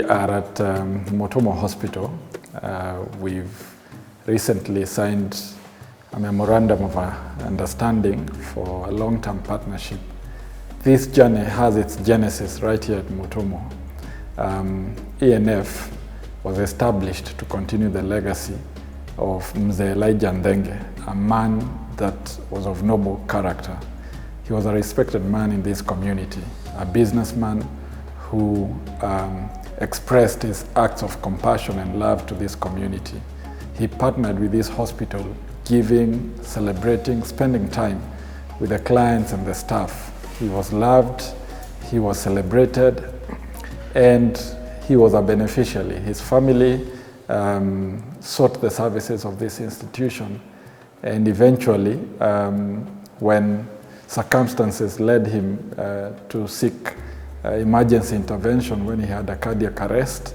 are at Mutomo Hospital. We've recently signed a memorandum of understanding for a long-term partnership. This journey has its genesis right here at Mutomo. ENF was established to continue the legacy of Mzee Elijah Ndenge, a man that was of noble character. He was a respected man in this community, a businessman who expressed his acts of compassion and love to this community. He partnered with this hospital, giving, celebrating, spending time with the clients and the staff. He was loved, he was celebrated, and he was a beneficiary. His family sought the services of this institution, and eventually, when circumstances led him to seek emergency intervention when he had a cardiac arrest,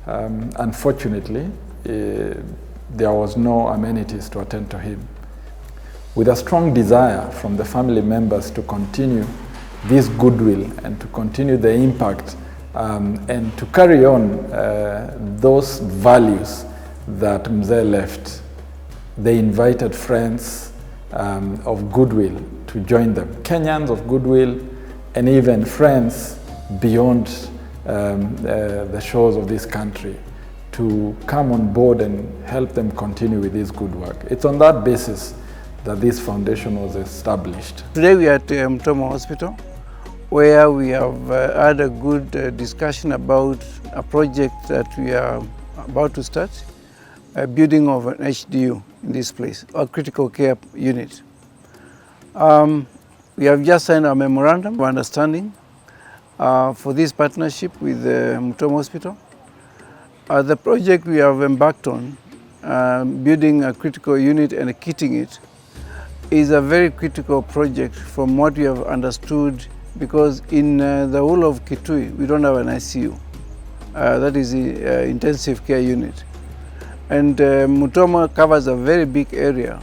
unfortunately, there was no amenities to attend to him. With a strong desire from the family members to continue this goodwill and to continue the impact and to carry on those values that Mzee left, they invited friends of goodwill to join them, Kenyans of goodwill, and even friends beyond the shores of this country to come on board and help them continue with this good work. It's on that basis that this foundation was established. Today we are at Mutomo Hospital, where we have had a good discussion about a project that we are about to start, a building of an HDU in this place, a critical care unit. We have just signed a memorandum of understanding for this partnership with Mutomo Hospital. The project we have embarked on, building a critical unit and kitting it, is a very critical project from what we have understood, because in the whole of Kitui, we don't have an ICU. That is the intensive care unit. And Mutomo covers a very big area,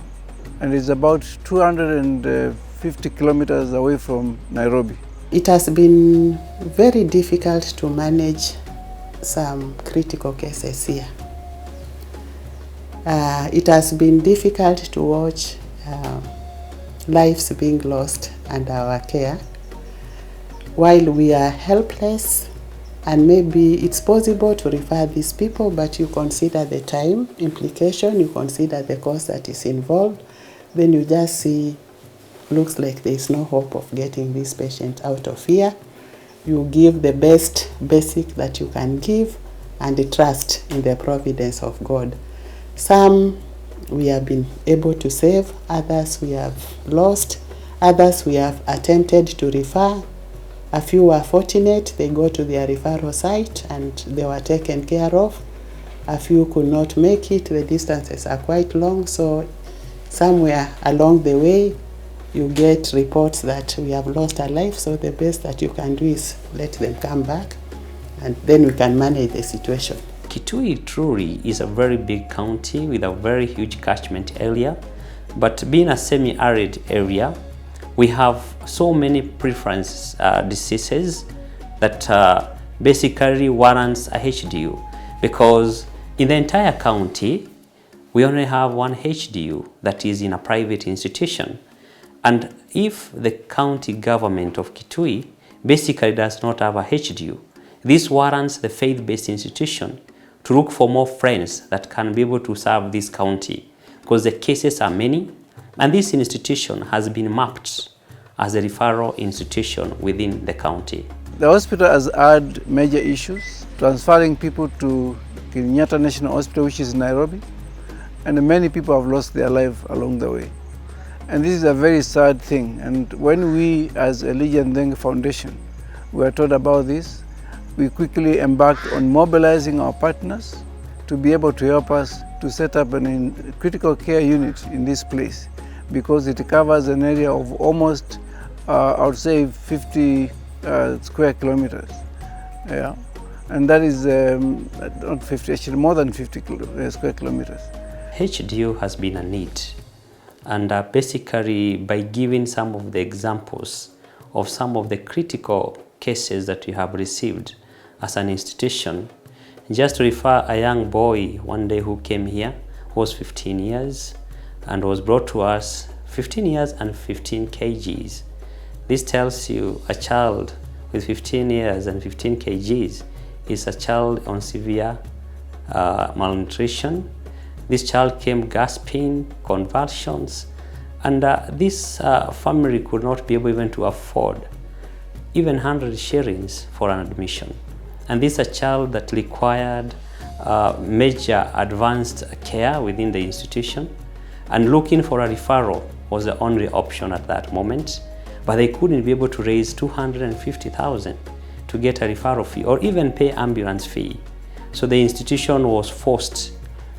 and it's about 250 kilometers away from Nairobi. It has been very difficult to manage some critical cases here. It has been difficult to watch lives being lost under our care while we are helpless, and maybe it's possible to refer these people, but you consider the time implication, you consider the cost that is involved, then you just see, looks like there is no hope of getting this patient out of here. You give the best basic that you can give and the trust in the providence of God. Some we have been able to save, others we have lost, others we have attempted to refer. A few were fortunate, they go to their referral site and they were taken care of. A few could not make it, the distances are quite long, so somewhere along the way you get reports that we have lost a life, so the best that you can do is let them come back, and then we can manage the situation. Kitui truly is a very big county with a very huge catchment area, but being a semi-arid area, we have so many preference diseases that basically warrants a HDU, because in the entire county, we only have one HDU that is in a private institution. And if the county government of Kitui basically does not have a HDU, this warrants the faith-based institution to look for more friends that can be able to serve this county, because the cases are many, and this institution has been mapped as a referral institution within the county. The hospital has had major issues, transferring people to Kenyatta National Hospital, which is in Nairobi, and many people have lost their life along the way. And this is a very sad thing. And when we, as Elijah Ndenge Foundation, were told about this, we quickly embarked on mobilizing our partners to be able to help us to set up a critical care unit in this place, because it covers an area of almost, I would say, 50 square kilometers. Yeah. And that is not 50, actually more than 50 square kilometers. HDU has been a need. And basically, by giving some of the examples of some of the critical cases that you have received as an institution, Just to refer a young boy one day who came here, who was 15 years and was brought to us 15 years and 15 kgs. This tells you a child with 15 years and 15 kgs is a child on severe malnutrition. This child came gasping, convulsions, and this family could not be able even to afford even 100 shillings for an admission. And this is a child that required major advanced care within the institution, and looking for a referral was the only option at that moment. But they couldn't be able to raise 250,000 to get a referral fee or even pay ambulance fee. So the institution was forced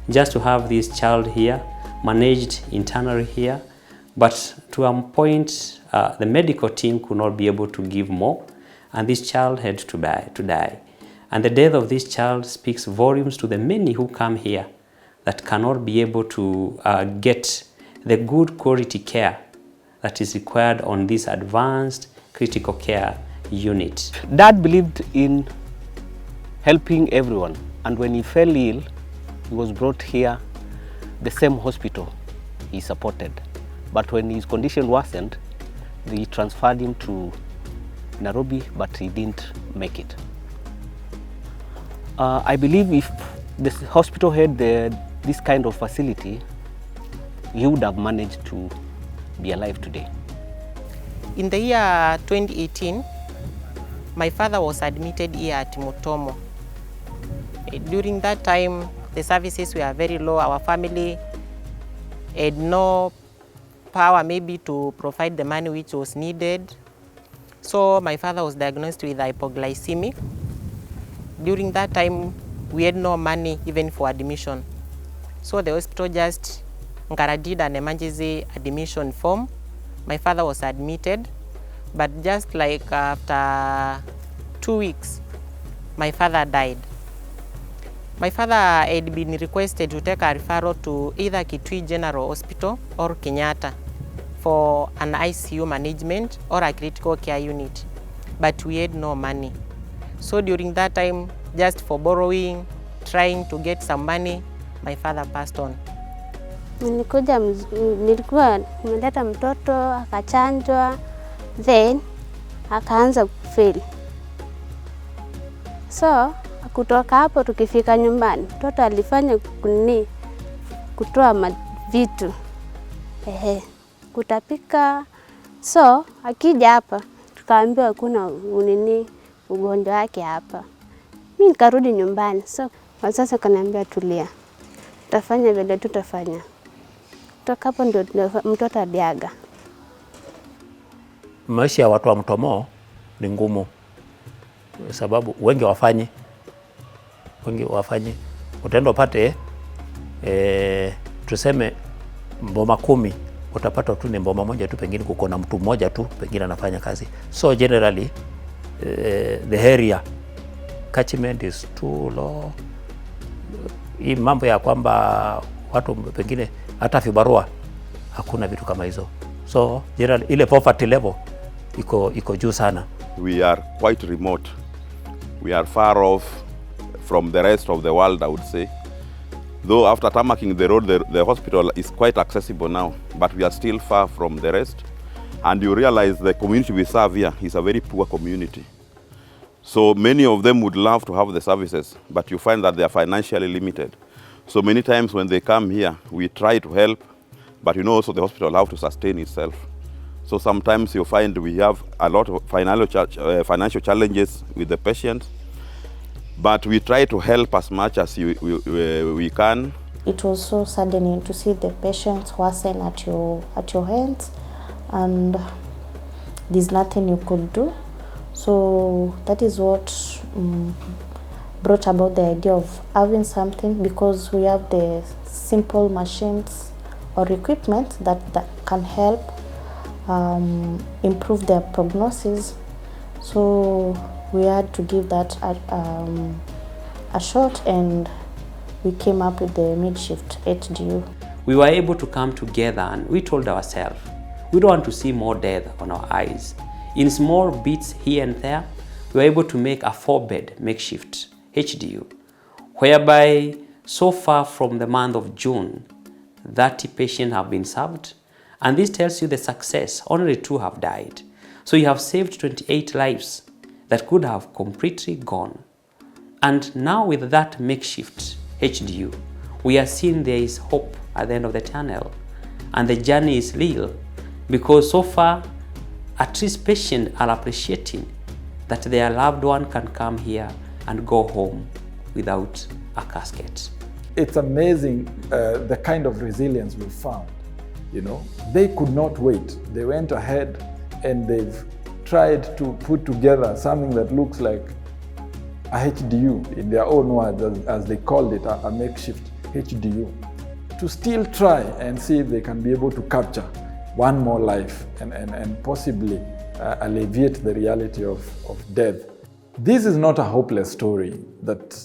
just to have this child here, managed internally here. But to a point, the medical team could not be able to give more, and this child had to die. And the death of this child speaks volumes to the many who come here that cannot be able to get the good quality care that is required on this advanced critical care unit. Dad believed in helping everyone, and when he fell ill, he was brought here, the same hospital he supported. But when his condition worsened, they transferred him to Nairobi, but he didn't make it. I believe if the hospital had this kind of facility, he would have managed to be alive today. In the year 2018, my father was admitted here at Mutomo. During that time, the services were very low. Our family had no power maybe to provide the money which was needed. So my father was diagnosed with hypoglycemic. During that time, we had no money even for admission. So the hospital just did an emergency admission form. My father was admitted, but just like after 2 weeks, my father died. My father had been requested to take a referral to either Kitui General Hospital or Kenyatta for an ICU management or a critical care unit, but we had no money. So during that time, just for borrowing, trying to get some money, my father passed on. Nilikuwa nimeleta mtoto akachanjwa, then akaanza kufeli. So kutoka hapo tukifika nyumbani, mtoto alifanya kutoa vitu, kutapika. So akija hapa tukaambiwa hakuna ugonjwa wake hapa. Mimi nikarudi nyumbani. So sasa kaniambia tulia, tutafanya vile tutafanya. Kutoka hapo ndio mtoto aliaga. Maisha ya watu wa Mutomo ni ngumu, sababu wengi wafanyi. Utaenda upate tuseme mboma 10, utapata tu ni mboma moja tu, pengine kuko na mtu mmoja tu pengine anafanya kazi. So generally the area catchment is too low. Hii mambo ya kwamba watu pengine hata vibarua hakuna vitu kama hizo. So generally ile poverty level iko juu sana. We are quite remote. We are far off from the rest of the world, I would say. Though after tarmacking the road, the hospital is quite accessible now, but we are still far from the rest. And you realize the community we serve here is a very poor community. So many of them would love to have the services, but you find that they are financially limited. So many times when they come here, we try to help, but you know also the hospital have to sustain itself. So sometimes you find we have a lot of financial challenges with the patients, but we try to help as much as we can. It was so saddening to see the patients worsen at your hands, and there's nothing you could do. So that is what brought about the idea of having something, because we have the simple machines or equipment that can help improve their prognosis. So we had to give that a shot, and we came up with the mid-shift HDU. We were able to come together and we told ourselves, we don't want to see more death on our eyes. In small bits here and there, we were able to make a 4-bed makeshift HDU, whereby so far from the month of June, 30 patients have been served. And this tells you the success. Only 2 have died. So you have saved 28 lives that could have completely gone. And now with that makeshift HDU, we are seeing there is hope at the end of the tunnel. And the journey is real, because so far, at least patients are appreciating that their loved one can come here and go home without a casket. It's amazing the kind of resilience we found. You know, they could not wait. They went ahead and they've tried to put together something that looks like a HDU, in their own words, as they called it, a makeshift HDU, to still try and see if they can be able to capture one more life and possibly alleviate the reality of death. This is not a hopeless story that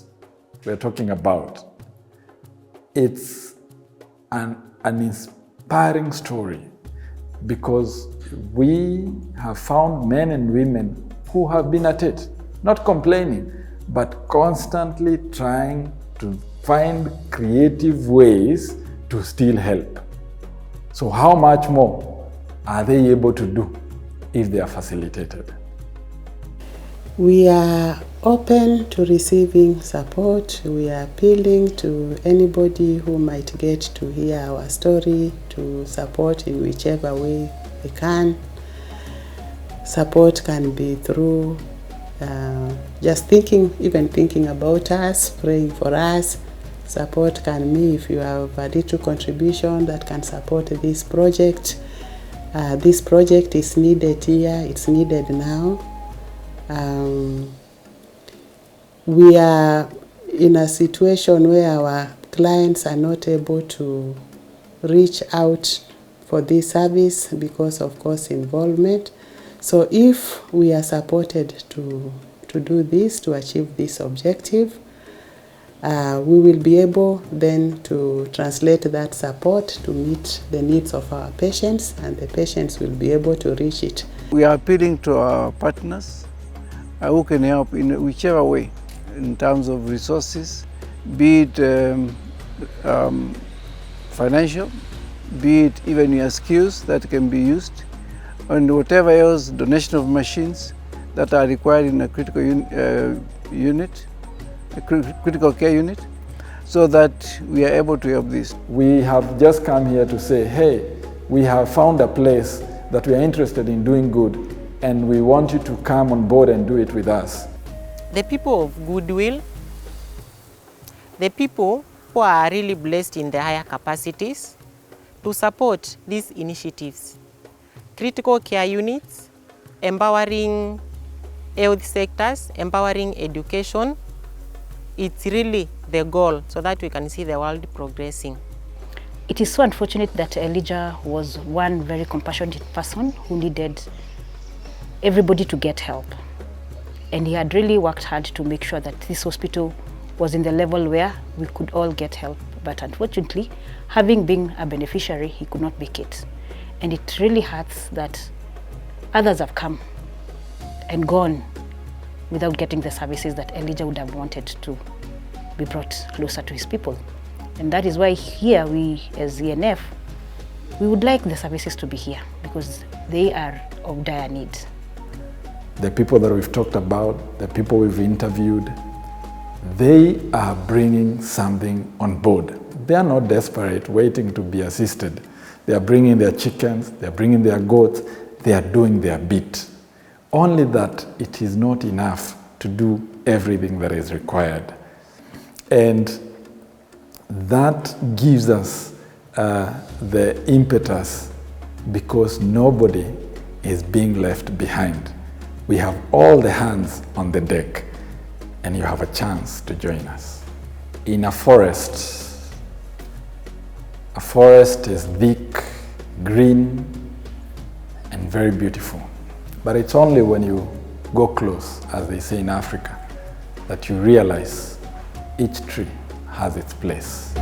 we're talking about. It's an inspiring story, because we have found men and women who have been at it, not complaining, but constantly trying to find creative ways to still help. So how much more are they able to do if they are facilitated? We are open to receiving support. We are appealing to anybody who might get to hear our story to support in whichever way they can. Support can be through just even thinking about us, praying for us. Support can be if you have a little contribution that can support this project. This project is needed here, it's needed now. We are in a situation where our clients are not able to reach out for this service because of course involvement. So if we are supported to do this, to achieve this objective, we will be able then to translate that support to meet the needs of our patients, and the patients will be able to reach it. We are appealing to our partners who can help in whichever way, in terms of resources, be it financial, be it even your skills that can be used, and whatever else, donation of machines that are required in a critical unit, a critical care unit, so that we are able to help this. We have just come here to say, hey, we have found a place that we are interested in doing good, and we want you to come on board and do it with us. The people of goodwill, the people who are really blessed in the higher capacities to support these initiatives. Critical care units, empowering health sectors, empowering education. It's really the goal so that we can see the world progressing. It is so unfortunate that Elijah was one very compassionate person who needed everybody to get help. And he had really worked hard to make sure that this hospital was in the level where we could all get help. But unfortunately, having been a beneficiary, he could not make it. And it really hurts that others have come and gone without getting the services that Elijah would have wanted to be brought closer to his people. And that is why here we, as ENF, we would like the services to be here because they are of dire need. The people that we've talked about, the people we've interviewed, they are bringing something on board. They are not desperate, waiting to be assisted. They are bringing their chickens, they are bringing their goats, they are doing their bit. Only that it is not enough to do everything that is required. And that gives us the impetus, because nobody is being left behind. We have all the hands on the deck, and you have a chance to join us. In a forest is thick, green, and very beautiful. But it's only when you go close, as they say in Africa, that you realize each tree has its place.